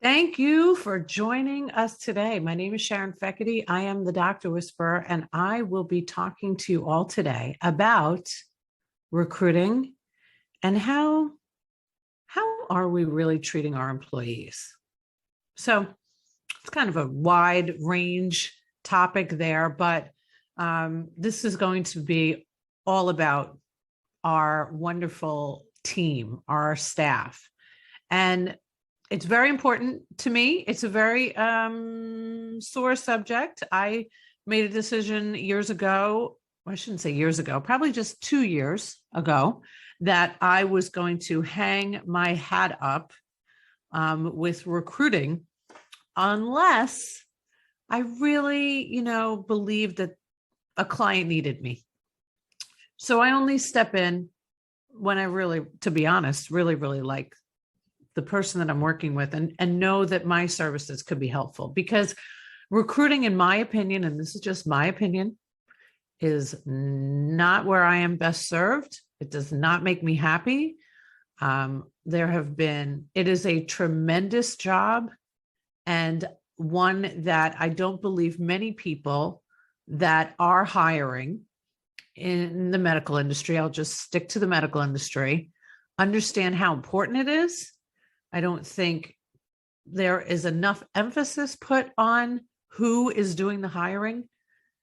Thank you for joining us today. My name is Sharon Fekete. I am the Doctor Whisperer, and I will be talking to you all today about recruiting and how are we really treating our employees. So it's kind of a wide range topic there, but this is going to be all about our wonderful team, our staff. And it's very important to me. It's a very sore subject. I made a decision years ago. I shouldn't say years ago, probably just 2 years ago, that I was going to hang my hat up with recruiting unless I really, believed that a client needed me. So I only step in when I really, to be honest, really, really like the person that I'm working with and know that my services could be helpful, because recruiting, in my opinion, and this is just my opinion, is not where I am best served. It does not make me happy. It is a tremendous job, and one that I don't believe many people that are hiring in the medical industry, I'll just stick to the medical industry, understand how important it is. I don't think there is enough emphasis put on who is doing the hiring.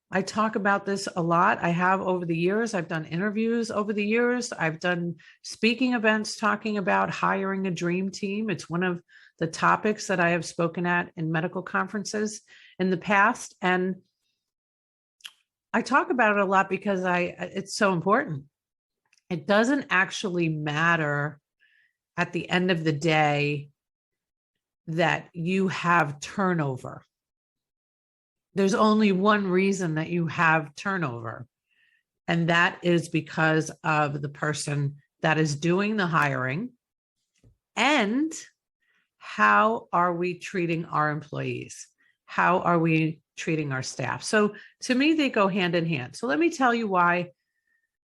I talk about this a lot. I have over the years. I've done interviews over the years. I've done speaking events talking about hiring a dream team. It's one of the topics that I have spoken at in medical conferences in the past. And I talk about it a lot because it's so important. It doesn't actually matter at the end of the day that you have turnover. There's only one reason that you have turnover, and that is because of the person that is doing the hiring. And how are we treating our employees? How are we treating our staff? So to me, they go hand in hand. So let me tell you why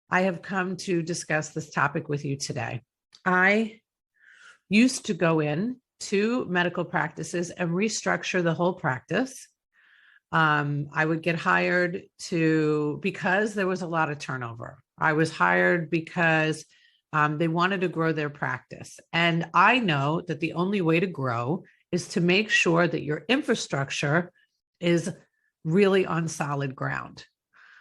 I have come to discuss this topic with you today. I used to go in to medical practices and restructure the whole practice. I would get hired because there was a lot of turnover. I was hired because they wanted to grow their practice. And I know that the only way to grow is to make sure that your infrastructure is really on solid ground.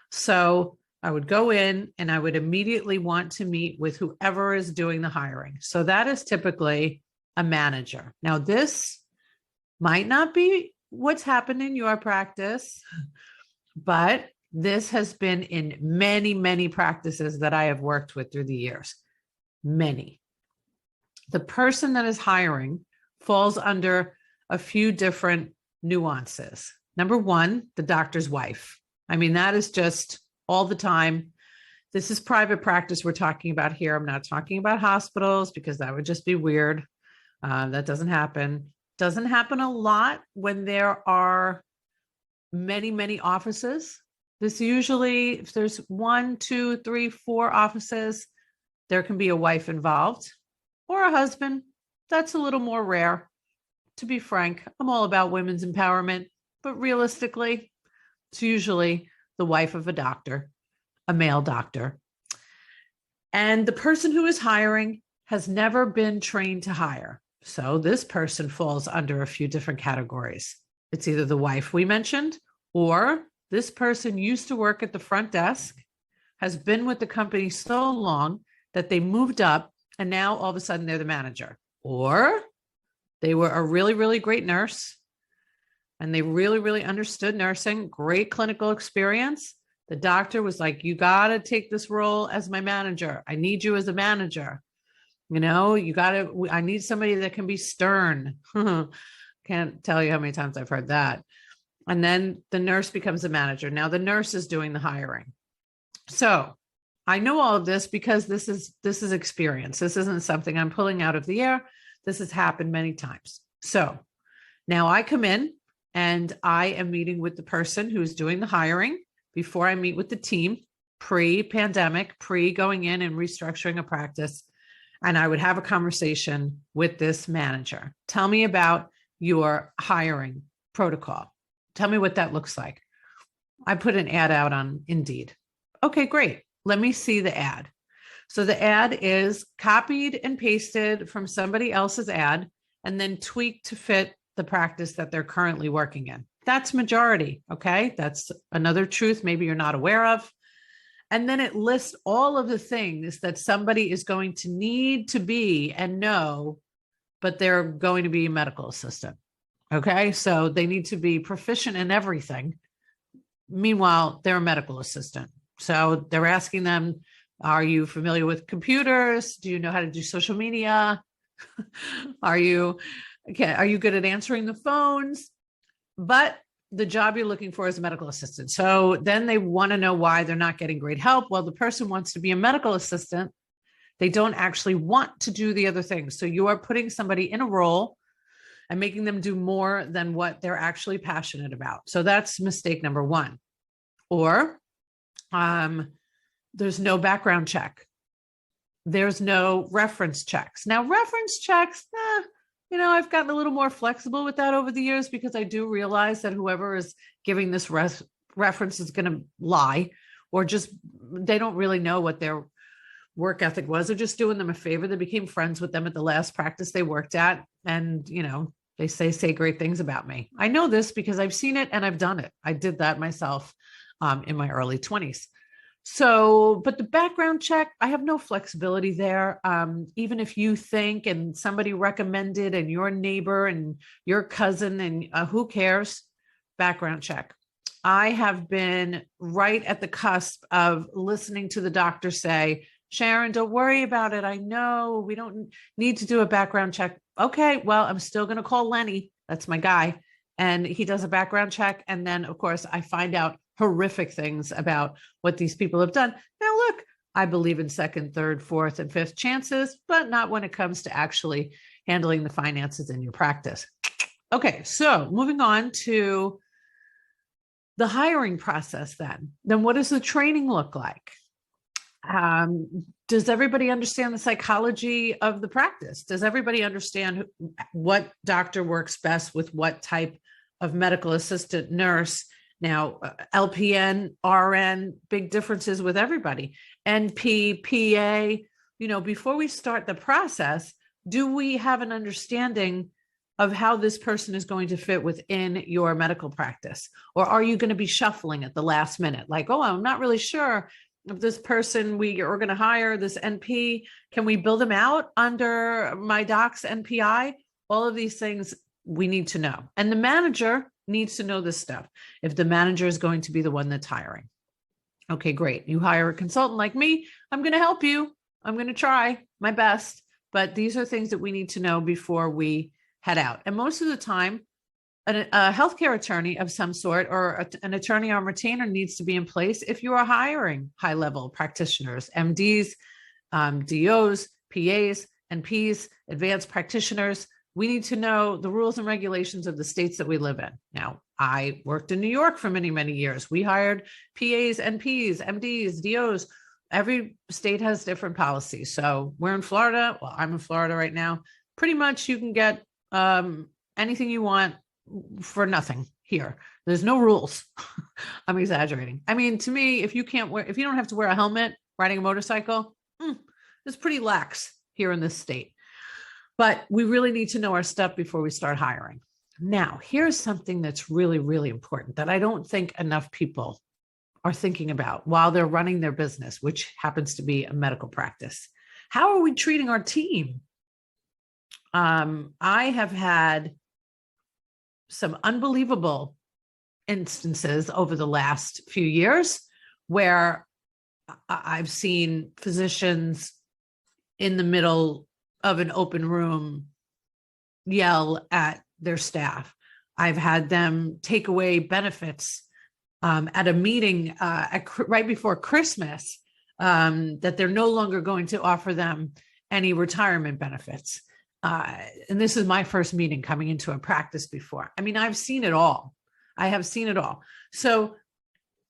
So I would go in and I would immediately want to meet with whoever is doing the hiring. So that is typically a manager. Now, this might not be what's happened in your practice, but this has been in many, many practices that I have worked with through the years. Many. The person that is hiring falls under a few different nuances. Number one, the doctor's wife. I mean, that is just all the time. This is private practice we're talking about here. I'm not talking about hospitals because that would just be weird. That doesn't happen. Doesn't happen a lot when there are many, many offices. This usually, if there's 1, 2, 3, 4 offices, there can be a wife involved or a husband. That's a little more rare. To be frank, I'm all about women's empowerment, but realistically, it's usually the wife of a doctor, a male doctor. And the person who is hiring has never been trained to hire. So this person falls under a few different categories. It's either the wife we mentioned, or this person used to work at the front desk, has been with the company so long that they moved up and now all of a sudden they're the manager. Or they were a really, really great nurse and they really, really understood nursing, great clinical experience. The doctor was like, you got to take this role as my manager. I need you as a manager. I need somebody that can be stern. Can't tell you how many times I've heard that. And then the nurse becomes a manager. Now the nurse is doing the hiring. So I know all of this because this is experience. This isn't something I'm pulling out of the air. This has happened many times. So now I come in and I am meeting with the person who's doing the hiring before I meet with the team, pre-pandemic, going in and restructuring a practice. And I would have a conversation with this manager. Tell me about your hiring protocol. Tell me what that looks like. I put an ad out on Indeed. Okay, great. Let me see the ad. So the ad is copied and pasted from somebody else's ad and then tweaked to fit the practice that they're currently working in. That's majority. Okay. That's another truth maybe you're not aware of. And then it lists all of the things that somebody is going to need to be and know, but they're going to be a medical assistant. Okay. So they need to be proficient in everything. Meanwhile, they're a medical assistant. So they're asking them, are you familiar with computers? Do you know how to do social media? Are you good at answering the phones? But the job you're looking for is a medical assistant. So then they want to know why they're not getting great help. Well, the person wants to be a medical assistant. They don't actually want to do the other things. So you are putting somebody in a role and making them do more than what they're actually passionate about. So that's mistake number one. Or there's no background check. There's no reference checks. Now, reference checks, I've gotten a little more flexible with that over the years because I do realize that whoever is giving this reference is going to lie, or just they don't really know what their work ethic was. They're just doing them a favor. They became friends with them at the last practice they worked at. And, they say great things about me. I know this because I've seen it and I've done it. I did that myself in my early 20s. So, but the background check, I have no flexibility there. Even if you think and somebody recommended and your neighbor and your cousin and who cares, background check. I have been right at the cusp of listening to the doctor say, Sharon, don't worry about it. I know we don't need to do a background check. Okay, well, I'm still going to call Lenny. That's my guy. And he does a background check. And then, of course, I find out horrific things about what these people have done. Now, look, I believe in second, third, fourth, and fifth chances, but not when it comes to actually handling the finances in your practice. Okay, so moving on to the hiring process then. Then what does the training look like? Does everybody understand the psychology of the practice? Does everybody understand what doctor works best with what type of medical assistant, nurse? Now, LPN, RN, big differences with everybody. NP, PA, before we start the process, do we have an understanding of how this person is going to fit within your medical practice? Or are you going to be shuffling at the last minute? Like, oh, I'm not really sure if this person we are going to hire, this NP, can we build them out under my doc's NPI? All of these things we need to know. And the manager needs to know this stuff if the manager is going to be the one that's hiring. Okay, great. You hire a consultant like me, I'm going to help you. I'm going to try my best, but these are things that we need to know before we head out. And most of the time, a healthcare attorney of some sort or an attorney on retainer needs to be in place if you are hiring high-level practitioners, MDs, DOs, PAs, NPs, advanced practitioners. We need to know the rules and regulations of the states that we live in. Now, I worked in New York for many, many years. We hired PAs, NPs, MDs, DOs. Every state has different policies. So we're in Florida. Well, I'm in Florida right now. Pretty much you can get anything you want for nothing here. There's no rules. I'm exaggerating. I mean, to me, if you don't have to wear a helmet riding a motorcycle, it's pretty lax here in this state. But we really need to know our stuff before we start hiring. Now, here's something that's really, really important that I don't think enough people are thinking about while they're running their business, which happens to be a medical practice. How are we treating our team? I have had some unbelievable instances over the last few years where I've seen physicians in the middle of an open room yell at their staff. I've had them take away benefits at a meeting right before Christmas, that they're no longer going to offer them any retirement benefits. And this is my first meeting coming into a practice before. I mean, I've seen it all. I have seen it all. So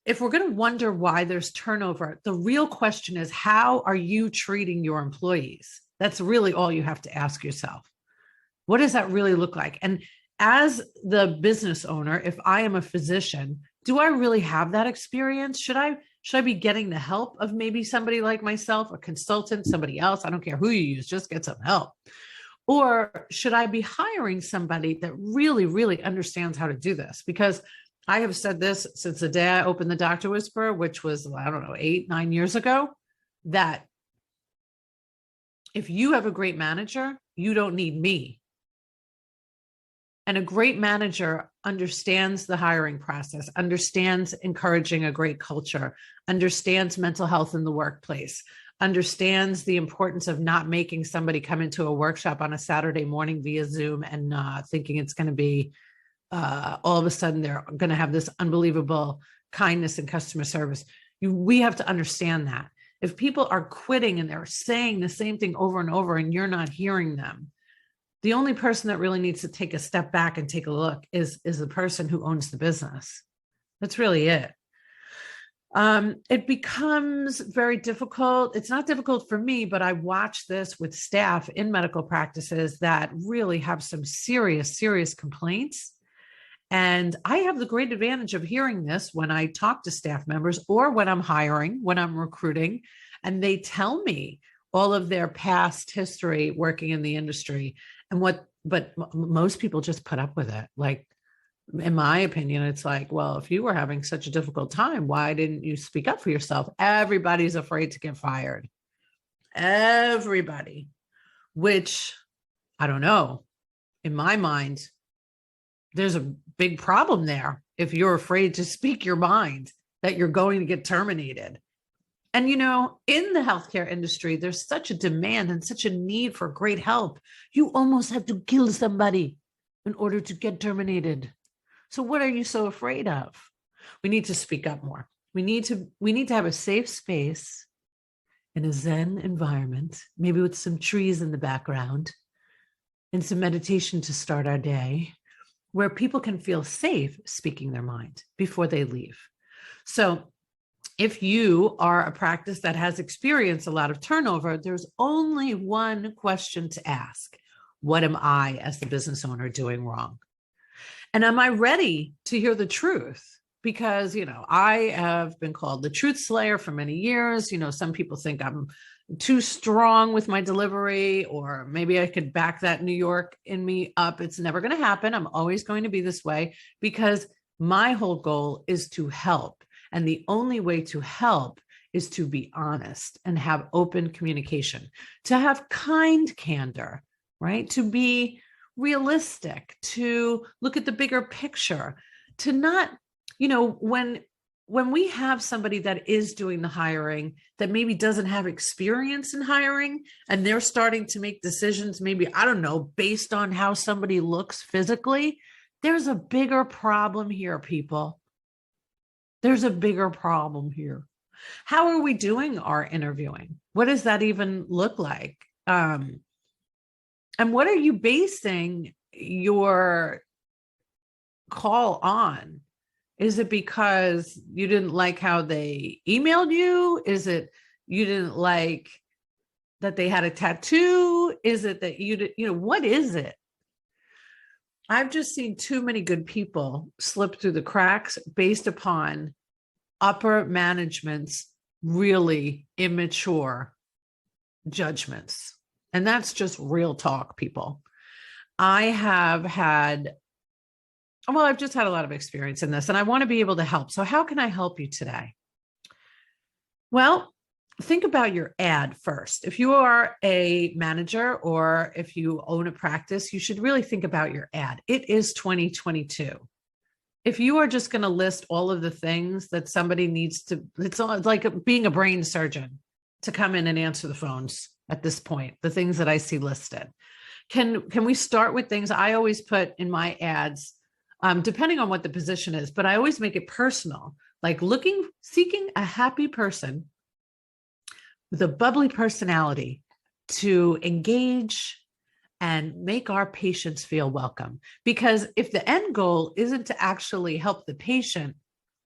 if we're going to wonder why there's turnover, the real question is, how are you treating your employees? That's really all you have to ask yourself. What does that really look like? And as the business owner, if I am a physician, do I really have that experience? Should I be getting the help of maybe somebody like myself, a consultant, somebody else? I don't care who you use, just get some help. Or should I be hiring somebody that really, really understands how to do this? Because I have said this since the day I opened the Dr. Whisperer, which was, I don't know, 8-9 years ago, that if you have a great manager, you don't need me. And a great manager understands the hiring process, understands encouraging a great culture, understands mental health in the workplace, understands the importance of not making somebody come into a workshop on a Saturday morning via Zoom and thinking it's going to be all of a sudden they're going to have this unbelievable kindness and customer service. We have to understand that. If people are quitting and they're saying the same thing over and over and you're not hearing them, the only person that really needs to take a step back and take a look is the person who owns the business. That's really it. It becomes very difficult. It's not difficult for me, but I watch this with staff in medical practices that really have some serious, serious complaints. And I have the great advantage of hearing this when I talk to staff members or when I'm hiring, when I'm recruiting, and they tell me all of their past history working in the industry and but most people just put up with it. Like, in my opinion, it's like, well, if you were having such a difficult time, why didn't you speak up for yourself? Everybody's afraid to get fired. Everybody, which I don't know. In my mind, there's a big problem there if you're afraid to speak your mind that you're going to get terminated. And, in the healthcare industry, there's such a demand and such a need for great help. You almost have to kill somebody in order to get terminated. So what are you so afraid of? We need to speak up more. We need to have a safe space in a Zen environment, maybe with some trees in the background and some meditation to start our day, where people can feel safe speaking their mind before they leave. So if you are a practice that has experienced a lot of turnover, there's only one question to ask. What am I, as the business owner, doing wrong? And am I ready to hear the truth? Because, I have been called the truth slayer for many years. Some people think I'm too strong with my delivery, or maybe I could back that New York in me up. It's never going to happen. I'm always going to be this way because my whole goal is to help. And the only way to help is to be honest and have open communication, to have kind candor, right? To be realistic, to look at the bigger picture, to not, when we have somebody that is doing the hiring that maybe doesn't have experience in hiring and they're starting to make decisions, maybe, I don't know, based on how somebody looks physically, there's a bigger problem here, people. There's a bigger problem here. How are we doing our interviewing? What does that even look like? And what are you basing your call on? Is it because you didn't like how they emailed you? Is it you didn't like that they had a tattoo? Is it that what is it? I've just seen too many good people slip through the cracks based upon upper management's really immature judgments. And that's just real talk, people. I've just had a lot of experience in this and I want to be able to help. So how can I help you today? Well, think about your ad first. If you are a manager or if you own a practice, you should really think about your ad. It is 2022. If you are just going to list all of the things that somebody needs to, it's like being a brain surgeon to come in and answer the phones at this point, the things that I see listed. Can we start with things I always put in my ads, depending on what the position is, but I always make it personal, like seeking a happy person with a bubbly personality to engage and make our patients feel welcome. Because if the end goal isn't to actually help the patient,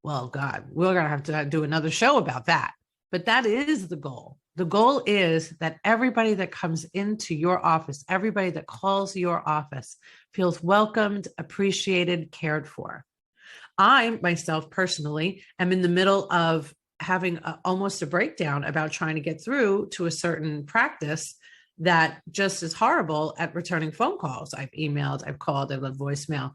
well, God, we're going to have to do another show about that. but that is the goal. The goal is that everybody that comes into your office, everybody that calls your office feels welcomed, appreciated, cared for. I myself personally am in the middle of having almost a breakdown about trying to get through to a certain practice that just is horrible at returning phone calls. I've emailed, I've called, I've left voicemail,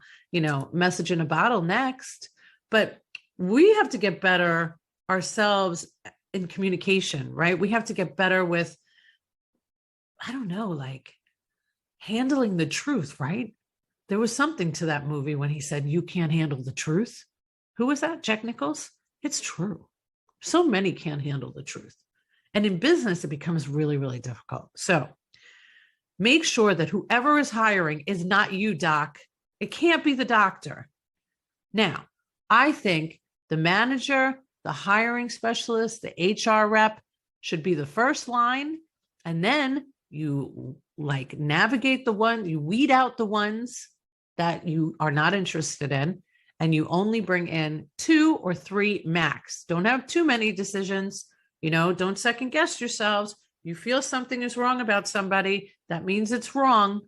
message in a bottle next. But we have to get better ourselves in communication, right? We have to get better with, I don't know, like handling the truth, right? There was something to that movie when he said, you can't handle the truth. Who was that? Jack Nichols? It's true. So many can't handle the truth. And in business, it becomes really, really difficult. So make sure that whoever is hiring is not you, doc. It can't be the doctor. Now, I think the manager, the hiring specialist, the HR rep should be the first line. And then you navigate you weed out the ones that you are not interested in, and you only bring in 2 or 3 max. Don't have too many decisions. Don't second guess yourselves. You feel something is wrong about somebody, that means it's wrong,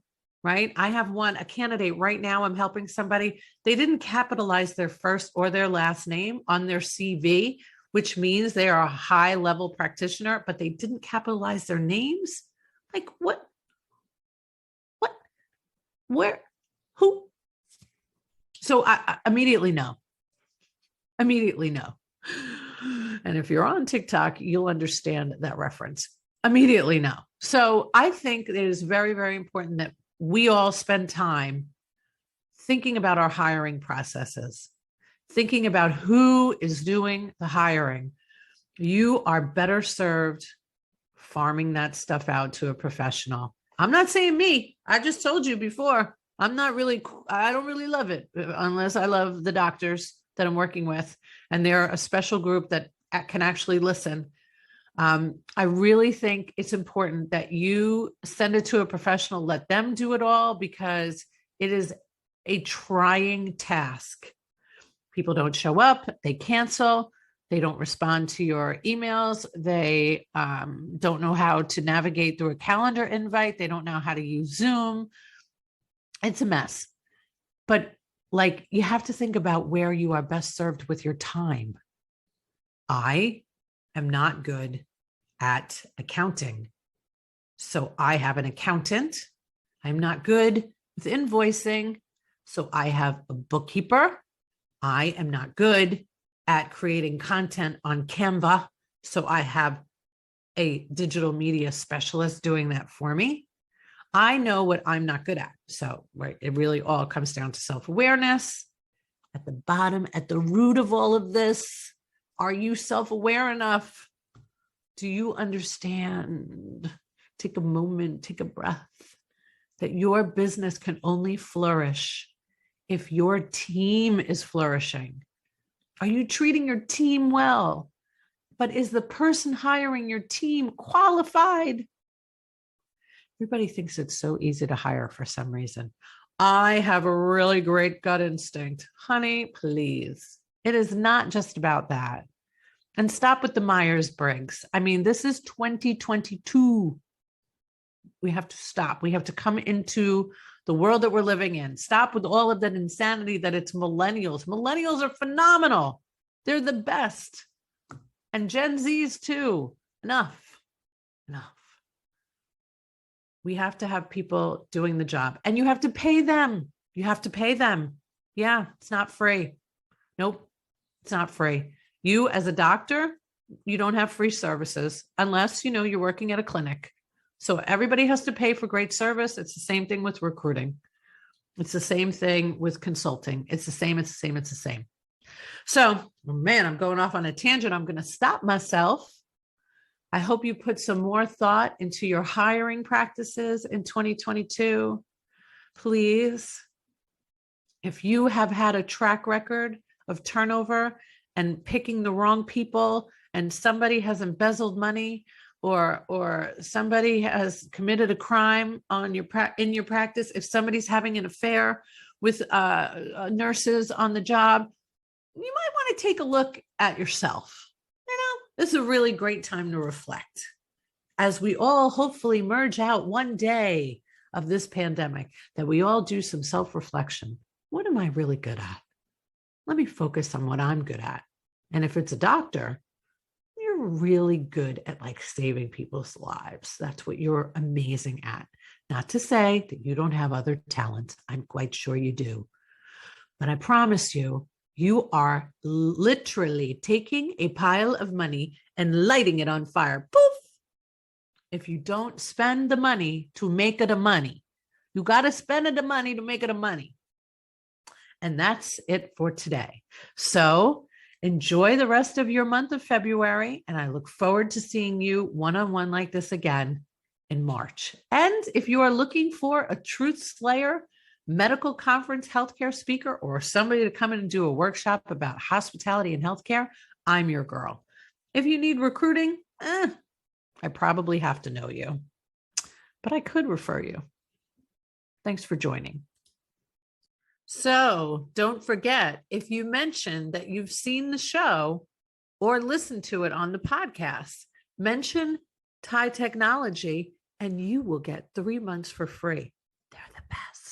right? I have a candidate right now. I'm helping somebody. They didn't capitalize their first or their last name on their CV, which means they are a high level practitioner, but they didn't capitalize their names. Like what, where, who? So I immediately know. And if you're on TikTok, you'll understand that reference. Immediately know. So I think it is very, very important that we all spend time thinking about our hiring processes, thinking about who is doing the hiring. You are better served farming that stuff out to a professional. I'm not saying me. I just told you before, I don't really love it unless I love the doctors that I'm working with. And they're a special group that can actually listen. I really think it's important that you send it to a professional, let them do it all, because it is a trying task. People don't show up, they cancel, they don't respond to your emails, they don't know how to navigate through a calendar invite, they don't know how to use Zoom. It's a mess. But you have to think about where you are best served with your time. I am not good at accounting. So I have an accountant. I'm not good with invoicing. So I have a bookkeeper. I am not good at creating content on Canva. So I have a digital media specialist doing that for me. I know what I'm not good at. So, right, it really all comes down to self-awareness. At the bottom, at the root of all of this, are you self-aware enough? Do you understand? Take a moment, take a breath, that your business can only flourish if your team is flourishing. Are you treating your team well? But is the person hiring your team qualified? Everybody thinks it's so easy to hire for some reason. I have a really great gut instinct. Honey, please. It is not just about that. And stop with the Myers-Briggs. I mean, this is 2022. We have to stop. We have to come into the world that we're living in. Stop with all of that insanity that it's millennials. Millennials are phenomenal. They're the best. And Gen Zs too. Enough. We have to have people doing the job, and you have to pay them. Yeah, it's not free. Nope, it's not free. You as a doctor, you don't have free services unless, you're working at a clinic. So everybody has to pay for great service. It's the same thing with recruiting. It's the same thing with consulting. It's the same. So, man, I'm going off on a tangent. I'm going to stop myself. I hope you put some more thought into your hiring practices in 2022. Please, if you have had a track record of turnover and picking the wrong people, and somebody has embezzled money, or somebody has committed a crime in your practice, if somebody's having an affair with nurses on the job, you might want to take a look at yourself. This is a really great time to reflect as we all hopefully merge out one day of this pandemic, that we all do some self-reflection. What am I really good at? Let me focus on what I'm good at. And if it's a doctor, you're really good at like saving people's lives. That's what you're amazing at. Not to say that you don't have other talents. I'm quite sure you do. But I promise you, you are literally taking a pile of money and lighting it on fire. Poof! If you don't spend the money to make it a money, you got to spend the money to make it a money. And that's it for today. So enjoy the rest of your month of February. And I look forward to seeing you one-on-one like this again in March. And if you are looking for a truth slayer, medical conference healthcare speaker, or somebody to come in and do a workshop about hospitality and healthcare, I'm your girl. If you need recruiting, I probably have to know you, but I could refer you. Thanks for joining. So don't forget, if you mention that you've seen the show or listened to it on the podcast, mention Thai Technology and you will get 3 months for free. They're the best.